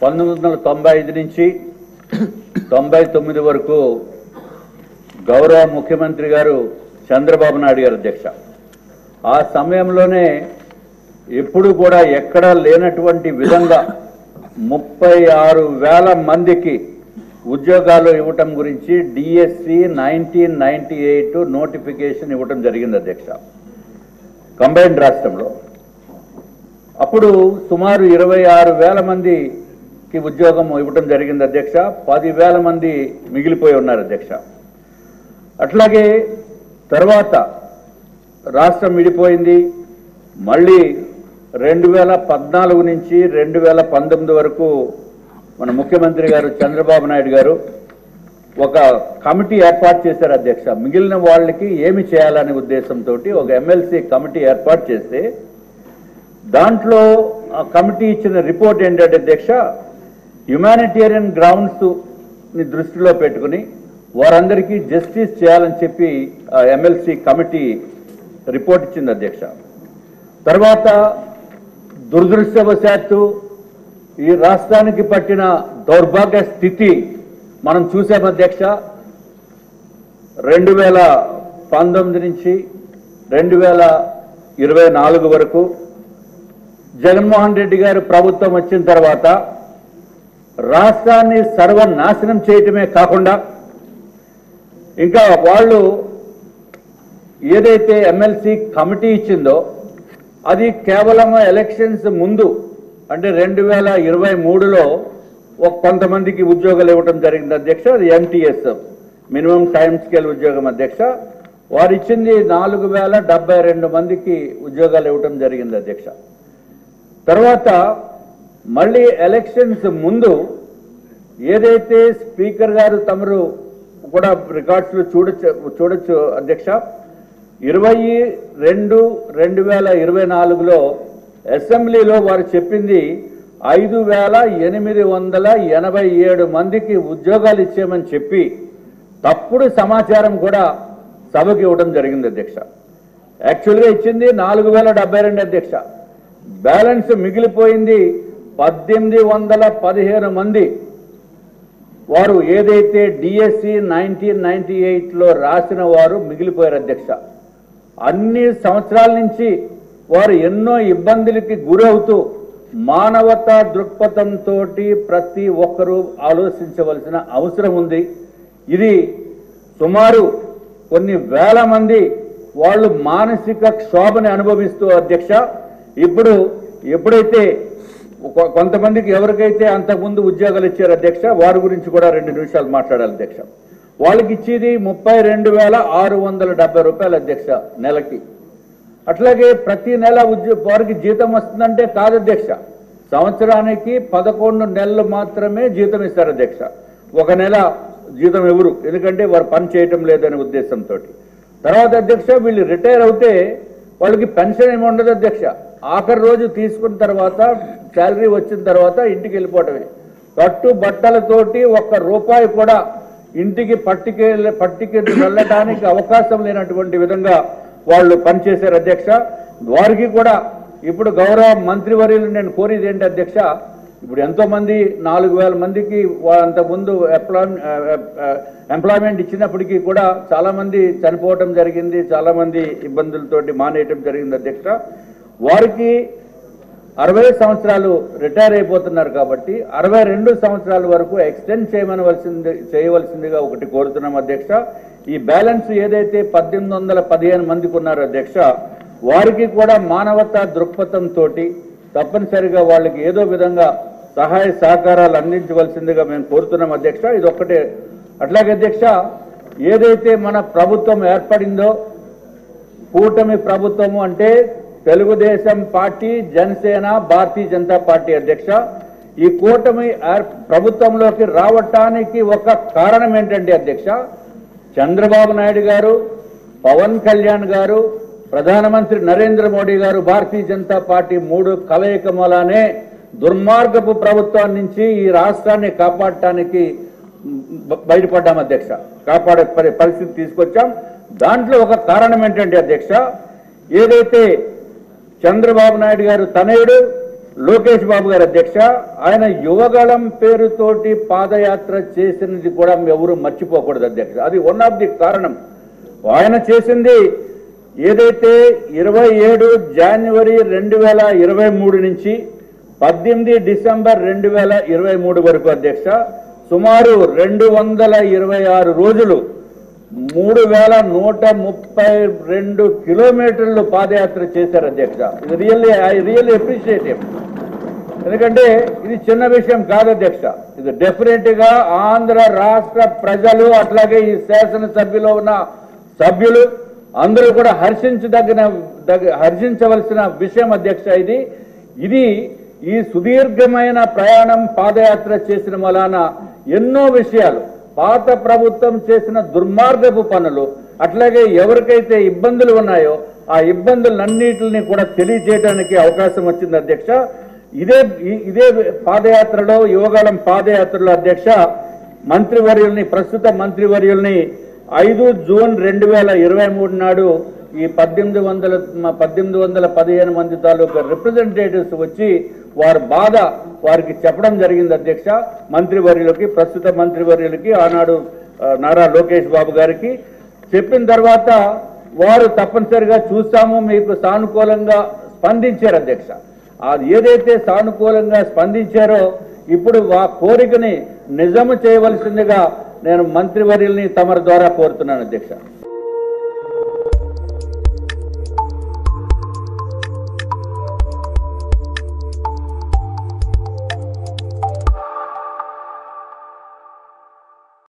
1995 నుంచి 99 వరకు గౌరవ ముఖ్యమంత్రి గారు చంద్రబాబు నాయుడు గారు అధ్యక్ష. ఆ సమయంలోనే ఎప్పుడు కూడా ఎక్కడా లేనటువంటి విధంగా 36,000 మందికి ఉద్యోగాలు ఇవ్వటం గురించి డిఎస్సి 1998 నోటిఫికేషన్ ఇవ్వటం జరిగింది అధ్యక్ష కంబైన్డ్ రాష్ట్రంలో. అప్పుడు సుమారు 26,000 మందికి ఉద్యోగం ఇవ్వటం జరిగింది అధ్యక్ష. 10,000 మంది మిగిలిపోయి ఉన్నారు అధ్యక్ష. అట్లాగే తర్వాత రాష్ట్రం విడిపోయింది. మళ్ళీ 2014 నుంచి 2019 వరకు మన ముఖ్యమంత్రి గారు చంద్రబాబు నాయుడు గారు ఒక కమిటీ ఏర్పాటు చేశారు అధ్యక్ష. మిగిలిన వాళ్ళకి ఏమి చేయాలనే ఉద్దేశంతో ఒక ఎమ్మెల్సీ కమిటీ ఏర్పాటు చేస్తే దాంట్లో ఆ కమిటీ ఇచ్చిన రిపోర్ట్ ఏంటంటే అధ్యక్ష, హ్యుమానిటేరియన్ గ్రౌండ్స్ ని దృష్టిలో పెట్టుకుని వారందరికీ జస్టిస్ చేయాలని చెప్పి ఎమ్మెల్సీ కమిటీ రిపోర్ట్ ఇచ్చింది అధ్యక్ష. తర్వాత దురదృష్టవశాత్తు ఈ రాష్ట్రానికి పట్టిన దౌర్భాగ్య స్థితి మనం చూసాం అధ్యక్ష. 2019 నుంచి 2024 వరకు జగన్మోహన్ రెడ్డి గారు ప్రభుత్వం వచ్చిన తర్వాత రాష్ట్రాన్ని సర్వనాశనం చేయటమే కాకుండా ఇంకా వాళ్ళు ఏదైతే ఎమ్మెల్సీ కమిటీ ఇచ్చిందో అది కేవలం ఎలక్షన్స్ ముందు అంటే 2023లో కొంతమందికి ఉద్యోగాలు ఇవ్వడం జరిగింది అధ్యక్ష. అది ఎంటీఎస్ మినిమం టైం స్కేల్ ఉద్యోగం అధ్యక్ష. వారు ఇచ్చింది 4,072 మందికి ఉద్యోగాలు ఇవ్వడం జరిగింది అధ్యక్ష. తర్వాత మళ్ళీ ఎలక్షన్స్ ముందు ఏదైతే స్పీకర్ గారు తమరు కూడా రికార్డ్స్ లో చూడొచ్చు అధ్యక్ష, 22/2024లో అసెంబ్లీలో వారు చెప్పింది 5,887 మందికి ఉద్యోగాలు ఇచ్చామని చెప్పి తప్పుడు సమాచారం కూడా సభకి ఇవ్వడం జరిగింది అధ్యక్ష. యాక్చువల్గా ఇచ్చింది 4,072 అధ్యక్ష. బ్యాలెన్స్ మిగిలిపోయింది 1,815 మంది. వారు ఏదైతే డిఎస్సి 1998లో రాసిన వారు మిగిలిపోయారు అధ్యక్ష. అన్ని సంవత్సరాల నుంచి వారు ఎన్నో ఇబ్బందులకి గురవుతూ మానవతా దృక్పథంతో ప్రతి ఒక్కరూ ఆలోచించవలసిన అవసరం ఉంది. ఇది సుమారు కొన్ని వేల మంది వాళ్ళు మానసిక క్షోభని అనుభవిస్తూ అధ్యక్ష. ఇప్పుడు ఎప్పుడైతే కొంతమందికి ఎవరికైతే అంతకుముందు ఉద్యోగాలు ఇచ్చారు అధ్యక్ష, వారి గురించి కూడా 2 నిమిషాలు మాట్లాడాలి అధ్యక్ష. వాళ్ళకి ఇచ్చేది 32,670 రూపాయలు అధ్యక్ష నెలకి. అట్లాగే ప్రతి నెల వారికి జీతం వస్తుందంటే కాదు అధ్యక్ష, సంవత్సరానికి 11 నెలలు మాత్రమే జీతం ఇస్తారు అధ్యక్ష. ఒక నెల జీతం ఎవరు, ఎందుకంటే వారు పని చేయటం లేదనే ఉద్దేశంతో. తర్వాత అధ్యక్ష వీళ్ళు రిటైర్ అవుతే వాళ్ళకి పెన్షన్ ఏమి ఉండదు అధ్యక్ష. ఆఖరి రోజు తీసుకున్న తర్వాత శాలరీ వచ్చిన తర్వాత ఇంటికి వెళ్ళిపోవటమే. కట్టు బట్టలతోటి ₹1 కూడా ఇంటికి పట్టుకెళ్ళి వెళ్ళటానికి అవకాశం లేనటువంటి విధంగా వాళ్ళు పనిచేశారు అధ్యక్ష. వారికి కూడా ఇప్పుడు గౌరవ మంత్రివర్యులు నేను కోరేది ఏంటి అధ్యక్ష, ఇప్పుడు ఎంతో మంది 4,000 మందికి అంతకుముందు ఎంప్లాయ్మెంట్ ఇచ్చినప్పటికీ కూడా చాలా మంది చనిపోవటం జరిగింది, చాలా మంది ఇబ్బందులతోటి మానేయటం జరిగింది అధ్యక్ష. వారికి 60 సంవత్సరాలు రిటైర్ అయిపోతున్నారు కాబట్టి 62 సంవత్సరాల వరకు ఎక్స్టెండ్ చేయవలసిందిగా ఒకటి కోరుతున్నాం అధ్యక్ష. ఈ బ్యాలెన్స్ ఏదైతే 1,815 మందికి ఉన్నారో అధ్యక్ష, వారికి కూడా మానవతా దృక్పథంతో తప్పనిసరిగా వాళ్ళకి ఏదో విధంగా సహాయ సహకారాలు అందించవలసిందిగా మేము కోరుతున్నాం అధ్యక్ష. ఇది ఒక్కటే. అట్లాగే అధ్యక్ష ఏదైతే మన ప్రభుత్వం ఏర్పడిందో కూటమి ప్రభుత్వము అంటే తెలుగుదేశం పార్టీ, జనసేన, భారతీయ జనతా పార్టీ అధ్యక్ష, ఈ కూటమి ప్రభుత్వంలోకి రావటానికి ఒక కారణం ఏంటంటే అధ్యక్ష, చంద్రబాబు నాయుడు గారు, పవన్ కళ్యాణ్ గారు, ప్రధానమంత్రి నరేంద్ర మోడీ గారు, భారతీయ జనతా పార్టీ 3 కలయిక మూలానే దుర్మార్గపు ప్రభుత్వం నుంచి ఈ రాష్ట్రాన్ని కాపాడటానికి బయటపడ్డాం అధ్యక్ష. కాపాడే పరిస్థితి తీసుకొచ్చాం. దాంట్లో ఒక కారణం ఏంటంటే అధ్యక్ష, ఏదైతే చంద్రబాబు నాయుడు గారు తనయుడు లోకేష్ బాబు గారు అధ్యక్ష, ఆయన యువగళం పేరుతోటి పాదయాత్ర చేసినది కూడా ఎవరు మర్చిపోకూడదు అధ్యక్ష. అది వన్ ఆఫ్ ది కారణం. ఆయన చేసింది ఏదైతే 27 జనవరి 2023 నుంచి 18 డిసెంబర్ 2023 వరకు అధ్యక్ష, సుమారు 226 రోజులు 3132 కిలోమీటర్లు పాదయాత్ర చేశారు అధ్యక్ష. ఇది రియల్లీ అప్రిషియేట్. ఎందుకంటే ఇది చిన్న విషయం కాదు అధ్యక్ష. ఇది డెఫినెట్ గా ఆంధ్ర రాష్ట్ర ప్రజలు అట్లాగే ఈ శాసనసభ్యులో ఉన్న సభ్యులు అందరూ కూడా హర్షించవలసిన విషయం అధ్యక్ష. ఇది ఈ సుదీర్ఘమైన ప్రయాణం పాదయాత్ర చేసిన వలన ఎన్నో విషయాలు, పాత ప్రభుత్వం చేసిన దుర్మార్గపు పనులు, అట్లాగే ఎవరికైతే ఇబ్బందులు ఉన్నాయో ఆ ఇబ్బందులన్నిటిని కూడా తెలియజేయడానికి అవకాశం వచ్చింది అధ్యక్ష. ఇదే పాదయాత్రలో, యువగళం పాదయాత్రలో అధ్యక్ష, ప్రస్తుత మంత్రివర్యుల్ని 5 జూన్ 2023 నాడు ఈ 1815 మంది తాలూకా రిప్రజెంటేటివ్స్ వచ్చి వారికి చెప్పడం జరిగింది అధ్యక్ష. ప్రస్తుత మంత్రివర్యులకి ఆనాడు నారా లోకేష్ బాబు గారికి చెప్పిన తర్వాత వారు తప్పనిసరిగా చూస్తాము, మీకు సానుకూలంగా స్పందించారు అధ్యక్ష. అది ఏదైతే సానుకూలంగా స్పందించారో ఇప్పుడు ఆ కోరికని నిజము చేయవలసిందిగా నేను మంత్రివర్యుల్ని తమరి ద్వారా కోరుతున్నాను అధ్యక్ష.